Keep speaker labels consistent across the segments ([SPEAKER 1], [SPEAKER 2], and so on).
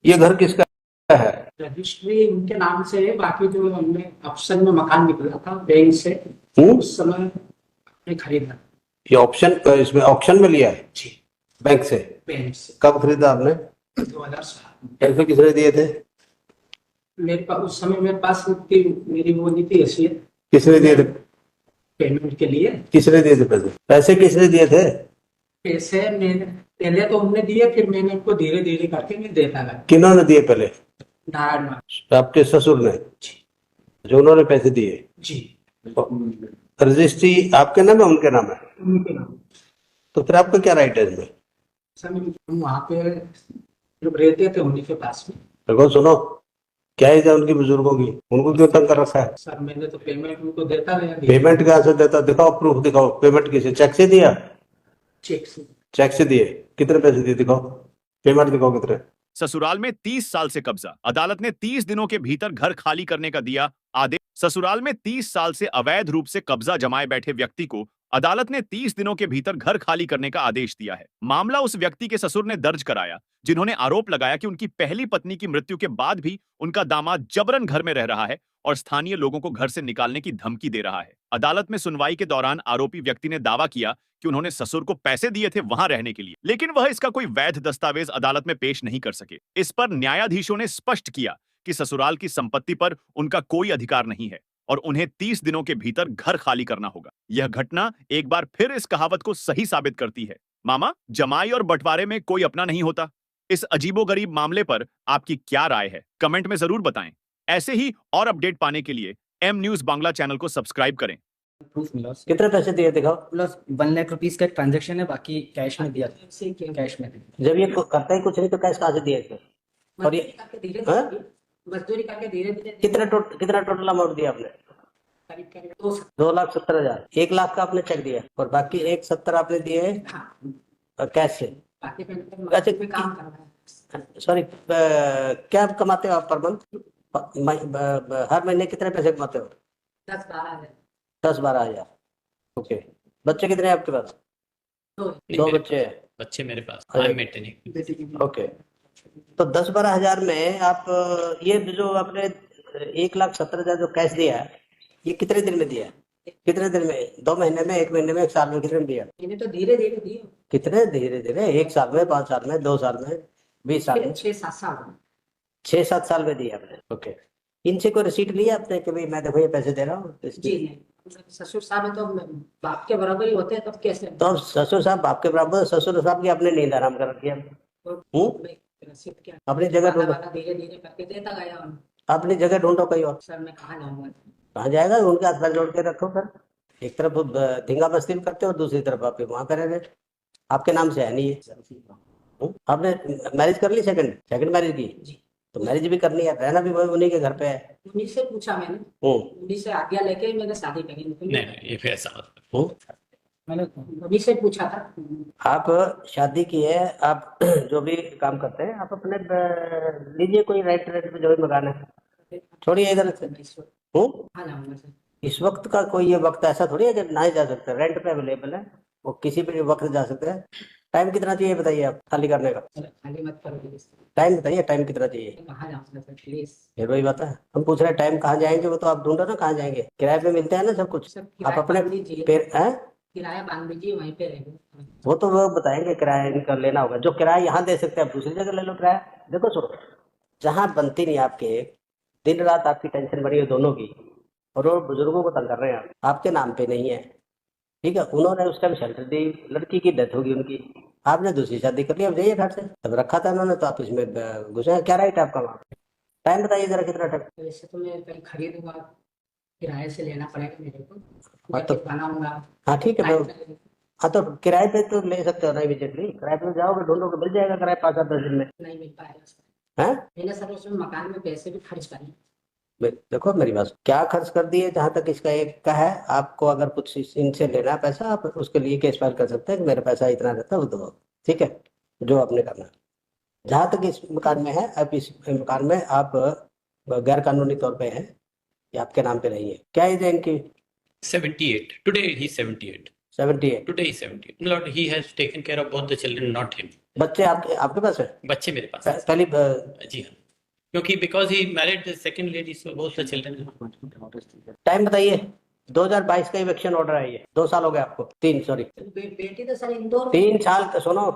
[SPEAKER 1] ये घर किसका है?
[SPEAKER 2] रजिस्ट्री उनके नाम से है। बाकी जो हमने ऑप्शन में मकान निकला था बैंक से, उस समय हमने खरीदा।
[SPEAKER 1] ये ऑप्शन, इसमें ऑप्शन में लिया है
[SPEAKER 2] जी,
[SPEAKER 1] बैंक से?
[SPEAKER 2] बैंक से
[SPEAKER 1] कब खरीदा आपने?
[SPEAKER 2] 2007।
[SPEAKER 1] पैसे किसने दिए थे?
[SPEAKER 2] मेरे पास उस समय मेरे पास उतनी मेरी वो नहीं थी हैसियत
[SPEAKER 1] किसने दिए थे?
[SPEAKER 2] पेमेंट के लिए।
[SPEAKER 1] किसने दिए थे पैसे? पैसे किसने दिए थे?
[SPEAKER 2] पैसे मैंने पहले तो उन्होंने दिए, फिर मैंने उनको धीरे धीरे करके मैं देता गया।
[SPEAKER 1] किन्होंने दिए पहले?
[SPEAKER 2] नारायण मान।
[SPEAKER 1] आपके ससुर ने?
[SPEAKER 2] जी
[SPEAKER 1] जो उन्होंने पैसे दिए?
[SPEAKER 2] जी,
[SPEAKER 1] रजिस्ट्री आपके नाम है उनके नाम है?
[SPEAKER 2] उनके नाम।
[SPEAKER 1] तो फिर आपका क्या राइट है इसमें?
[SPEAKER 2] सर हम वहाँ पे जब रहते थे उन्हीं के पास में।
[SPEAKER 1] देखो सुनो, क्या एज है उनकी, बुजुर्गों की? उनको क्यों तंग कर रखा है?
[SPEAKER 2] सर मैंने तो पेमेंट उनको देता गया।
[SPEAKER 1] पेमेंट कहाँ से देता? दिखाओ, प्रूफ दिखाओ। पेमेंट किसे? चेक से दिया?
[SPEAKER 2] चेक से।
[SPEAKER 1] चेक से दिए? कितने पैसे दिए दिखाओ, पेमेंट दिखाओ कितने।
[SPEAKER 3] ससुराल में 30 साल से कब्जा, अदालत ने 30 दिनों के भीतर घर खाली करने का दिया आदेश। ससुराल में 30 साल से अवैध रूप से कब्जा जमाए बैठे व्यक्ति को अदालत ने 30 दिनों के भीतर घर खाली करने का आदेश दिया है। मामला उस व्यक्ति के ससुर ने दर्ज कराया जिन्होंने आरोप लगाया कि उनकी पहली पत्नी की मृत्यु के बाद भी उनका दामाद जबरन घर में रह रहा है और स्थानीय लोगों को घर से निकालने की धमकी दे रहा है। अदालत में सुनवाई के दौरान आरोपी व्यक्ति ने दावा किया कि उन्होंने ससुर को पैसे दिए थे वहां रहने के लिए, लेकिन वह इसका कोई वैध दस्तावेज अदालत में पेश नहीं कर सके। इस पर न्यायाधीशों ने स्पष्ट किया कि ससुराल की संपत्ति पर उनका कोई अधिकार नहीं है और उन्हें 30 दिनों के भीतर घर खाली करना होगा। यह घटना एक बार फिर इस कहावत को सही साबित करती है, मामा, जमाई और बंटवारे में कोई अपना नहीं होता। इस अजीबोगरीब मामले पर आपकी क्या राय है, कमेंट में जरूर बताएं। ऐसे ही और अपडेट पाने के लिए एम न्यूज बांग्ला चैनल को सब्सक्राइब करें।
[SPEAKER 4] प्रूफ मिला उससे।
[SPEAKER 1] कितने पैसे दिए दिखाओ।
[SPEAKER 4] प्लस 1 लाख रुपीस का एक ट्रांजेक्शन है, बाकी कैश में दिया। कैश में
[SPEAKER 1] जब ये करता ही कुछ नहीं तो कैश कहाँ से दिए थे? और ये
[SPEAKER 2] मजदूरी करके धीरे धीरे
[SPEAKER 1] कितना टोटल अमाउंट दिया आपने?
[SPEAKER 2] करीब करीब
[SPEAKER 1] 2,70,000। 1 लाख का आपने चेक दिया और बाकी 1,70,000 आपने दिए कैश से।
[SPEAKER 2] बाकी
[SPEAKER 1] अच्छा,
[SPEAKER 2] काम कर रहा है।
[SPEAKER 1] सॉरी, क्या कमाते हो आप पर मंथ? हर महीने कितने पैसे कमाते हो?
[SPEAKER 2] 10-12 हजार।
[SPEAKER 1] 10-12 हजार। ओके। बच्चे कितने हैं आपके पास? दो बच्चे हैं।
[SPEAKER 5] बच्चे मेरे पास
[SPEAKER 1] अरे।
[SPEAKER 5] I am maintaining.
[SPEAKER 2] बेटी की
[SPEAKER 1] ओके। तो 10-12 हजार में आप ये जो आपने 1,70,000 जो कैश दिया है, ये कितने दिन में दिया? कितने दिन में? 2 महीने में, 1 महीने में, 1 साल में? कितने में दिया?
[SPEAKER 2] मैंने तो धीरे धीरे दिए।
[SPEAKER 1] कितने धीरे धीरे? 1 साल में, 5 साल में, 2 साल में, 20 साल में?
[SPEAKER 2] 6-7 साल।
[SPEAKER 1] 6-7 साल में दिया आपने। ओके। इनसे कोई रिसीट लिया आपने कि भाई मैं देखो ये पैसे दे रहा हूँ?
[SPEAKER 2] जी नहीं, ससुर साहब है तो बाप के बराबर ही होते हैं, तब कैसे?
[SPEAKER 1] तो ससुर साहब बाप के बराबर, ससुर साहब की आपने नींद आराम कर रखी है।
[SPEAKER 2] रसीद क्या?
[SPEAKER 1] अपनी जगह ढूंढो,
[SPEAKER 2] धीरे धीरे करके देता गया।
[SPEAKER 1] अपनी जगह ढूंढो कहीं और।
[SPEAKER 2] सर मैं कहाँ जाऊंगा?
[SPEAKER 1] कहाँ जाएगा? उनके हाथ पैर जोड़ के रखो फिर। एक तरफ धींगा मस्ती करते हो, दूसरी तरफ आप वहां पे रह रहे। आपके नाम से है नहीं ये। आपने मैरिज कर ली? सेकंड मैरिज की?
[SPEAKER 2] जी।
[SPEAKER 1] तो मैरिज भी करनी है, रहना भी उन्हीं के घर पे है।
[SPEAKER 2] उन्हीं से पूछा मैंने, उन्हीं से आज्ञा लेके मैंने शादी करी।
[SPEAKER 5] नहीं ये फिर ऐसा मत।
[SPEAKER 2] मैंने उन्हीं से पूछा था।
[SPEAKER 1] आप शादी की है, आप जो भी काम करते हैं आप अपने लीजिए कोई रेंट पे जो भी मकान है, छोड़िए इधर से।
[SPEAKER 2] हाँ जाऊंगा सर।
[SPEAKER 1] इस वक्त का कोई ये वक्त ऐसा थोड़ी है जब ना ही जा सकते, रेंट पे अवेलेबल है, वो किसी भी वक्त जा सकते हैं। टाइम कितना चाहिए बताइए आप खाली करने का?
[SPEAKER 2] खाली मत करो प्लीज।
[SPEAKER 1] टाइम बताइए, टाइम कितना चाहिए?
[SPEAKER 2] कहाँ जाऊंगा सर प्लीज?
[SPEAKER 1] फिर वही बात है, हम पूछ रहे हैं टाइम कहाँ जाएंगे, वो तो आप ढूंढो ना कहाँ जाएंगे। किराए पे मिलते हैं ना सब कुछ। आप अपने
[SPEAKER 2] किराया बांध दीजिए, वहीं पे रहेंगे।
[SPEAKER 1] वो तो वो बताएंगे, किराया इनका लेना होगा। जो किराया यहाँ दे सकते हैं आप दूसरी जगह ले लो किराया। देखो सुनो, जहाँ बनती नहीं आपके, दिन रात आपकी टेंशन बनी है दोनों की, और वो बुजुर्गों को तंग कर रहे हैं, आपके नाम पे नहीं है, ठीक है? उन्होंने उस टाइम शेल्टर दी, लड़की की डेथ होगी उनकी, आपने दूसरी शादी कर ली, अब जाइए घर से। तब रखा था उन्होंने तो आप इसमें घुसे। क्या राइट है आपका वहाँ पे? टाइम बताइए जरा कितना टाइम?
[SPEAKER 2] वैसे तो मैं कहीं खरीदूंगा, किराए से लेना पड़ेगा मेरे को।
[SPEAKER 1] हाँ तो
[SPEAKER 2] बनाऊंगा।
[SPEAKER 1] हाँ ठीक है, हाँ तो किराए पे तो ले सकते हो ना इमीडिएटली। किराए पे जाओगे, ढूंढोगे, मिल जाएगा किराया 5-10 दिन में।
[SPEAKER 2] नहीं मिल पाएगा सर।
[SPEAKER 1] है?
[SPEAKER 2] मैंने सर उसमें मकान में पैसे भी खर्च करे।
[SPEAKER 1] देखो मेरी बात, क्या खर्च कर दिए? जहां तक इसका एक का है, आपको अगर कुछ इनसे लेना है पैसा, आप उसके लिए केस फाइल कर सकते हैं कि मेरा पैसा इतना रहता है, वो दो, ठीक है? जो आपने करना। जहां तक इस मकान में है, अब इस मकान में आप गैर कानूनी तौर पे हैं, ये आपके नाम पे नहीं है। क्या एज है इनकी?
[SPEAKER 5] 78 today he 78।
[SPEAKER 1] 78।
[SPEAKER 5] Today is 70. Lord, he has taken care of both the children, not him.
[SPEAKER 1] बच्चे आपके आपके पास है?
[SPEAKER 5] बच्चे मेरे पास हैं।
[SPEAKER 1] पहली
[SPEAKER 5] जी हाँ, क्योंकि because he married the second lady, so both the children हैं।
[SPEAKER 1] टाइम बताइए। 2022 का इवेक्शन ऑर्डर है ये। 2 साल हो गए आपको। 3 सॉरी।
[SPEAKER 2] बेटी तो सर इंदौर
[SPEAKER 1] 3 साल सुनो,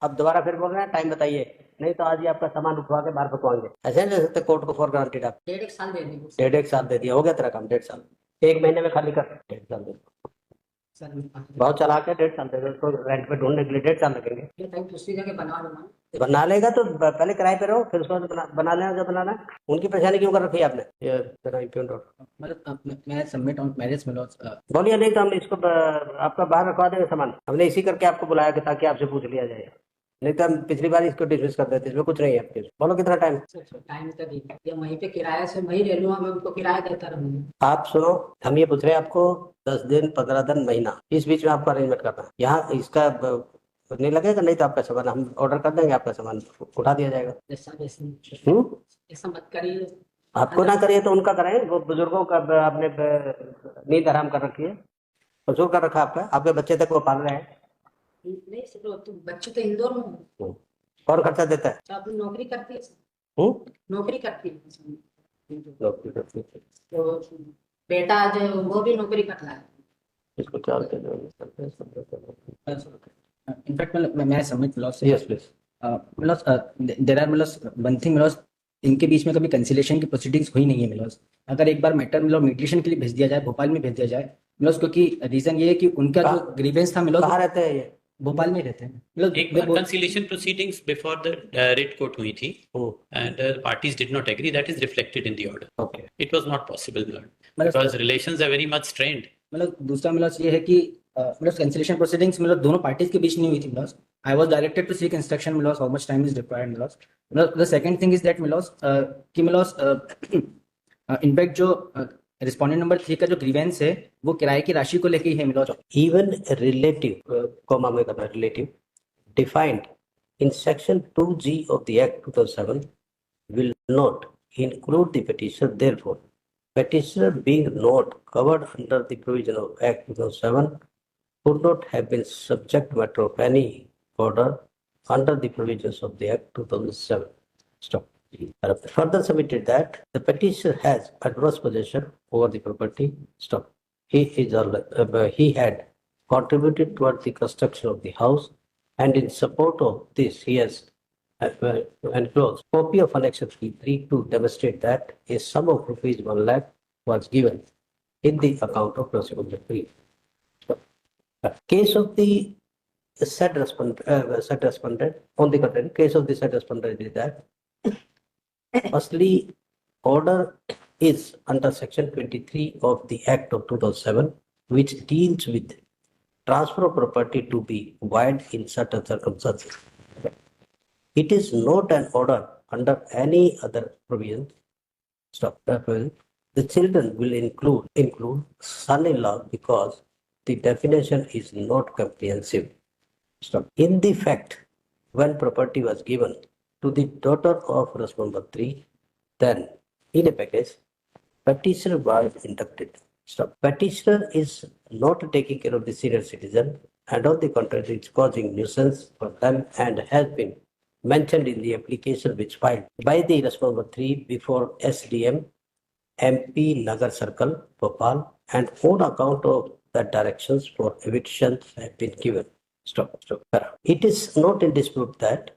[SPEAKER 1] अब दोबारा फिर बोल रहे हैं टाइम बताइए, नहीं तो आज ही आपका सामान उठवा के बाहर पकवाएंगे। ऐसे नहीं दे सकते कोर्ट को फॉर ग्रांटेड आप।
[SPEAKER 2] 1.5 साल दे देंगे
[SPEAKER 1] 1.5 साल दे दिया, हो गया तेरा काम। 1.5 साल 1 महीने में खाली कर। 1.5 साल दे दो।
[SPEAKER 2] सर।
[SPEAKER 1] बहुत चला के 1.5 साल दे दो, उसको रेंट पे ढूंढने के लिए 1.5 साल लगेंगे।
[SPEAKER 2] ये टाइम दूसरी जगह बना लूंगा।
[SPEAKER 1] बना लेगा तो पहले किराए पे रहो, फिर उसको बना लेना जो बनाना है। उनकी परेशानी क्यों कर रखी है आपने? ये तेरा इम्प्यून
[SPEAKER 4] मतलब मैं सबमिट ऑन मैरिज में लॉस
[SPEAKER 1] बोलिए, नहीं तो हम इसको आपका बाहर रखवा देंगे सामान। हमने इसी करके आपको बुलाया कि ताकि आपसे पूछ लिया जाए, नहीं तो हम पिछली बार इसको डिसमिस कर देते। इसमें कुछ नहीं है आपके। बोलो कितना टाइम?
[SPEAKER 2] टाइम तो दी ये वहीं पे किराया से वहीं ले लूंगा, मैं उनको किराया देता रहूंगा।
[SPEAKER 1] आप सुनो, हम ये पूछ रहे हैं आपको 10 दिन 15 दिन महीना, इस बीच में आपको अरेंजमेंट करना है। यहाँ इसका नहीं लगेगा, नहीं तो आपका सामान हम ऑर्डर कर देंगे, आपका सामान उठा दिया जाएगा।
[SPEAKER 2] ऐसा मत करिए।
[SPEAKER 1] आपको ना करिए तो उनका करें। वो बुजुर्गों का आपने नींद हराम कर रखी है, कसूर कर रखा आपका। आपके बच्चे तक वो पाल रहे हैं।
[SPEAKER 2] नहीं सर, तो बच्चे तो इंदौर में हैं।
[SPEAKER 1] कौन खर्चा देता है?
[SPEAKER 2] तो अपनी नौकरी करती है सर। नौकरी करती है।
[SPEAKER 1] नौकरी करती है।
[SPEAKER 2] तो बेटा जो वो भी नौकरी कर रहा है।
[SPEAKER 1] इसको क्या कहते
[SPEAKER 4] इनफैक्ट मैं सबमिट लॉस
[SPEAKER 1] हैं? Yes please.
[SPEAKER 4] मतलब देर आर मतलब वन थिंग मतलब इनके बीच में कभी कंसिलेशन की प्रोसीडिंग्स हुई नहीं है। मतलब अगर एक बार मैटर मतलब मीडिएशन के लिए भेज दिया जाए, भोपाल में भेज दिया जाए मतलब, क्योंकि रीजन ये है कि उनका जो ग्रीवेंस था मतलब
[SPEAKER 1] कहाँ रहते हैं ये?
[SPEAKER 4] भोपाल में रहते हैं। मतलब
[SPEAKER 5] एक बार conciliation proceedings before the red court हुई थी and parties did not agree. That is reflected in the order.
[SPEAKER 1] Okay.
[SPEAKER 5] It was not possible, Lord, because relations are very much strained.
[SPEAKER 4] मतलब दूसरा मतलब ये है कि मतलब कंसिलेशन प्रोसीडिंग्स मतलब दोनों पार्टीज के बीच नहीं हुई थी। मतलब I was directed to seek instruction मतलब how much time is required. मतलब the second thing is that मतलब कि मतलब इनफैक्ट जो रिस्पोंडेंट नंबर 3 का जो ग्रीवेंस है वो किराए की राशि को लेके ही है। मतलब
[SPEAKER 1] इवन रिलेटिव कॉमा में करना relative defined in section 2G of the Act 2007 will not include the petitioner. Therefore, petitioner being not covered under the provision of Act 2007 could not have been subject matter of any order under the provisions of the Act 2007. Stop. Further submitted that the petitioner has adverse possession over the property. Stop. He had contributed toward the construction of the house, and in support of this, he has enclosed copy of Annexure 3 to demonstrate that a sum of rupees 1 lakh was given in the account of Prosecutor 3. Case of the said respondent, on the contrary, case of the said respondent is that firstly, order is under section 23 of the Act of 2007, which deals with transfer of property to be void in certain circumstances. It is not an order under any other provision. Stop. The children will include son-in-law because the definition is not comprehensive. Stop. In the fact, when property was given to the daughter of respondent 3, then in a package, petitioner was inducted. Stop. Petitioner is not taking care of the senior citizen, and on the contrary, it's causing nuisance for them and has been mentioned in the application which filed by the respondent 3 before SDM, MP Nagar Circle, Bhopal, and on account of the directions for evictions have been given. Stop. It is not in dispute that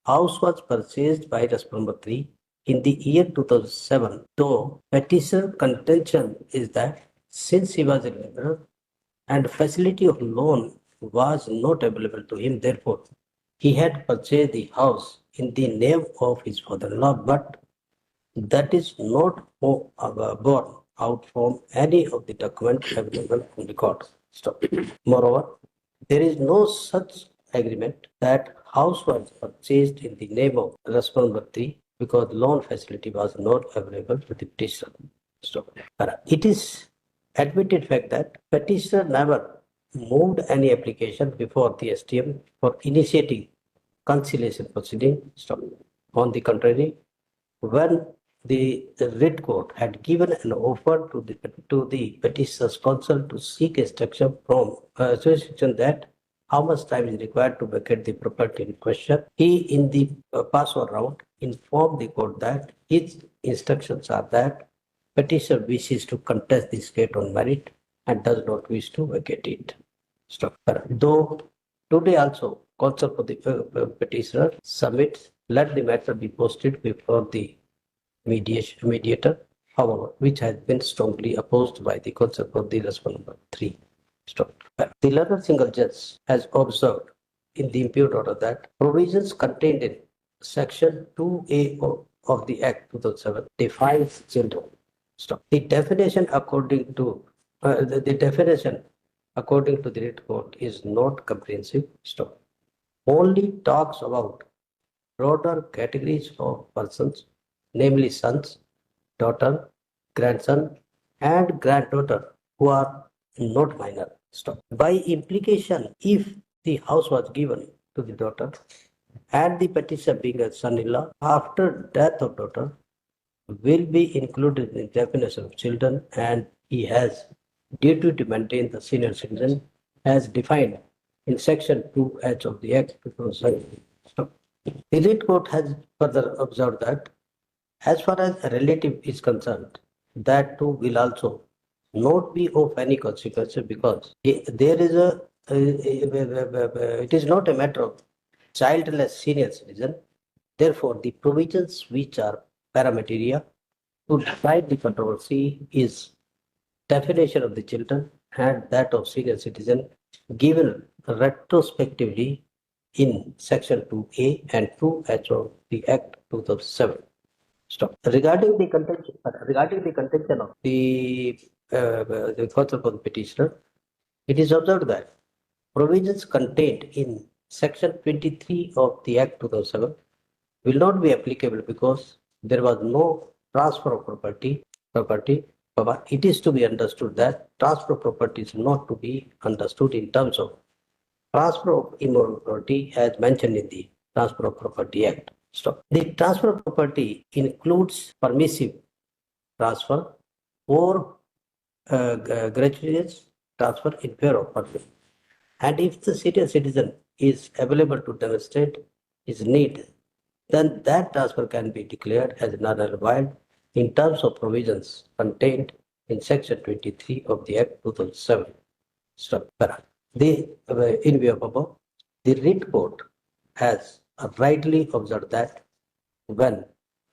[SPEAKER 1] house was purchased by respondent 3 in the year 2007, though petitioner contention is that since he was a laborer and facility of loan was not available to him, therefore he had purchased the house in the name of his father-in-law, but that is not borne out from any of the documents available in the court. Stop. Moreover, there is no such agreement that house was purchased in the name of respondent 3 because loan facility was not available to the petitioner. Stop. It is admitted fact that petitioner never moved any application before the STM for initiating conciliation proceeding. Stop. On the contrary, when the writ court had given an offer to the petitioner's counsel to seek instruction from jurisdiction that how much time is required to vacate the property in question. He, in the password round, informed the court that his instructions are that petitioner wishes to contest this case on merit and does not wish to vacate it. Stop. Though today also counsel for the petitioner submits, let the matter be posted before the mediator, however, which has been strongly opposed by the counsel for the respondent number 3. Stop. The learned single judge has observed in the imputed order that provisions contained in section 2A of the Act 2007 defines children. Stop. The definition according to the definition according to the writ court is not comprehensive. Stop. Only talks about broader categories of persons, namely sons, daughter, grandson, and granddaughter who are not minor. Stop. By implication, if the house was given to the daughter and the petitioner being a son-in-law after death of daughter will be included in the definition of children, and he has duty to maintain the senior citizen as defined in section 2H of the Act 2007. Stop. The writ court has further observed that as far as a relative is concerned, that too will also not be of any consequence because there is it is not a matter of childless senior citizen. Therefore, the provisions which are paramateria to decide the controversy is definition of the children and that of senior citizen given retrospectively in section 2A and 2H of the Act 2007. Stop. Regarding the contention of the counsel for the petitioner, it is observed that provisions contained in section 23 of the Act 2007 will not be applicable because there was no transfer of property. It is to be understood that transfer of property is not to be understood in terms of transfer of immovable property as mentioned in the Transfer of Property Act. Stop. The transfer of property includes permissive transfer or gratuitous transfer in favor of person. And if the senior citizen is available to demonstrate his need, then that transfer can be declared as non-required in terms of provisions contained in section 23 of the Act 2007. Stop. In view of above, the writ court has rightly observed that when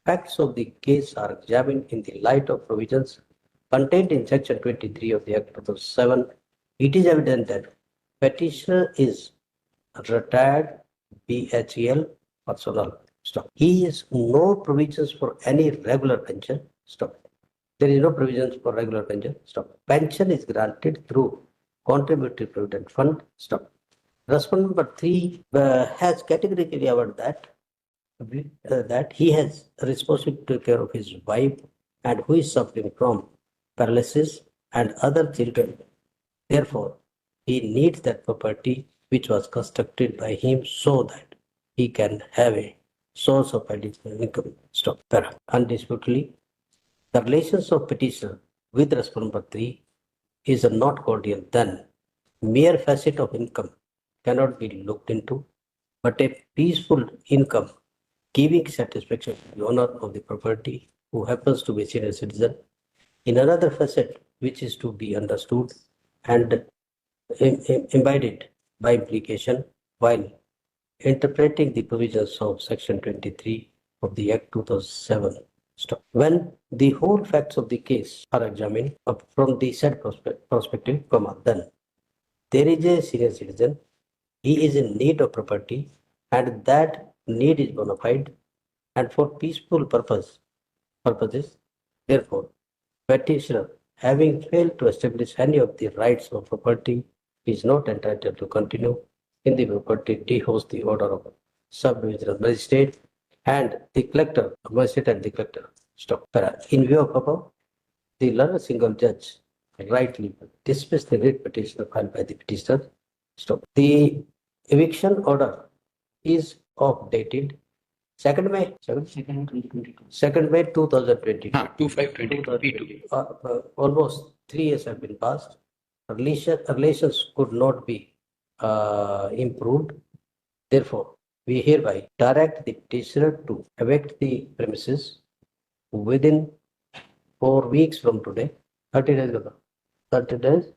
[SPEAKER 1] facts of the case are examined in the light of provisions contained in section 23 of the Act 2007, it is evident that petitioner is retired BHEL personnel. Stop. He is no provisions for any regular pension. Stop. There is no provisions for regular pension. Stop. Pension is granted through contributory provident fund. Stop. Respondent number 3 has categorically averred that he has responsibility to take care of his wife and who is suffering from paralysis and other children. Therefore, he needs that property which was constructed by him so that he can have a source of additional income. Stop. Undisputedly, the relations of petitioner with respondent number 3 is not cordial, then mere facet of income cannot be looked into, but a peaceful income giving satisfaction to the owner of the property who happens to be a senior citizen in another facet which is to be understood and embodied by implication while interpreting the provisions of section 23 of the Act 2007. Stop. When the whole facts of the case are examined from the said perspective, then there is a senior citizen, he is in need of property and that need is bona fide and for peaceful purposes. Therefore, petitioner having failed to establish any of the rights of property is not entitled to continue in the property to host the order of sub-divisional magistrate and the collector, magistrate and the collector. Stop. In view of above, the learned single judge rightly dismissed the writ petition filed by the petitioner. Stop. The eviction order is outdated 2nd May, 2nd May 2022.
[SPEAKER 5] हाँ 2522
[SPEAKER 1] Almost 3 years have been passed. Relations could not be improved. Therefore, we hereby direct the petitioner to evict the premises within 4 weeks from today, 30 days ago, 30 days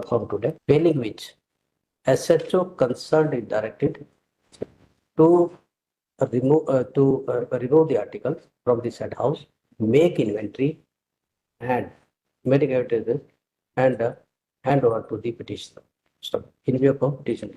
[SPEAKER 1] from today, failing which SHO concerned is directed to remove the articles from the said house, make inventory and make evidence and hand over to the petitioner. So, in view of petition.